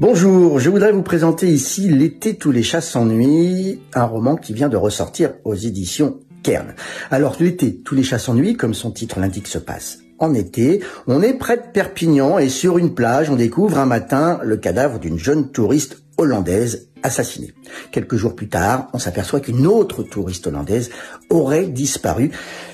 Bonjour, je voudrais vous présenter ici L'été tous les chats s'ennuient, un roman qui vient de ressortir aux éditions Kern. Alors l'été tous les chats s'ennuient, comme son titre l'indique, se passe en été. On est près de Perpignan et sur une plage, on découvre un matin le cadavre d'une jeune touriste hollandaise assassinée. Quelques jours plus tard, on s'aperçoit qu'une autre touriste hollandaise aurait disparu.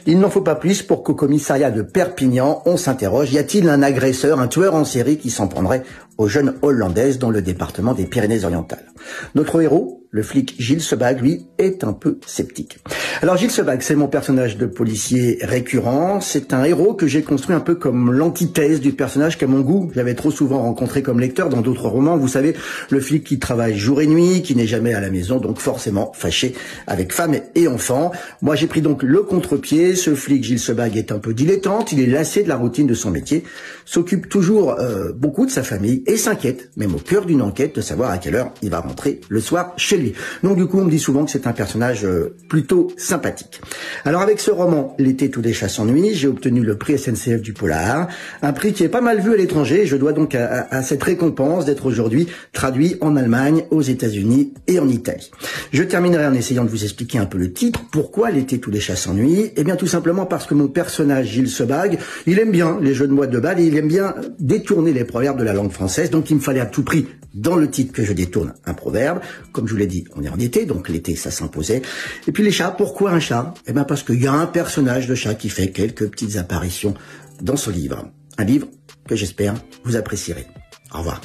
Il n'en faut pas plus pour qu'au commissariat de Perpignan, on s'interroge, y a-t-il un agresseur, un tueur en série qui s'en prendrait aux jeunes hollandaises dans le département des Pyrénées-Orientales? Notre héros, le flic Gilles Sebag, lui, est un peu sceptique. Alors Gilles Sebag, c'est mon personnage de policier récurrent. C'est un héros que j'ai construit un peu comme l'antithèse du personnage qu'à mon goût, j'avais trop souvent rencontré comme lecteur dans d'autres romans. Vous savez, le flic qui travaille jour et nuit, qui n'est jamais à la maison, donc forcément fâché avec femme et enfants. Moi, j'ai pris donc le contre-pied. Ce flic Gilles Sebag est un peu dilettante, il est lassé de la routine de son métier, s'occupe toujours beaucoup de sa famille et s'inquiète, même au cœur d'une enquête, de savoir à quelle heure il va rentrer le soir chez lui. Donc du coup, on me dit souvent que c'est un personnage plutôt sympathique. Alors avec ce roman, L'été tous les chats s'ennuient, j'ai obtenu le prix SNCF du polar, un prix qui est pas mal vu à l'étranger. Je dois donc à cette récompense d'être aujourd'hui traduit en Allemagne, aux États-Unis et en Italie. Je terminerai en essayant de vous expliquer un peu le titre. Pourquoi L'été tous les chats s'ennuient? Eh bien tout simplement parce que mon personnage Gilles Sebag, il aime bien les jeux de mots de balle et il aime bien détourner les proverbes de la langue française. Donc il me fallait à tout prix dans le titre que je détourne un proverbe. Comme je vous l'ai dit, on est en été, donc l'été ça s'imposait. Et puis les chats, pourquoi un chat? Eh bien parce qu'il y a un personnage de chat qui fait quelques petites apparitions dans ce livre. Un livre que j'espère vous apprécierez. Au revoir.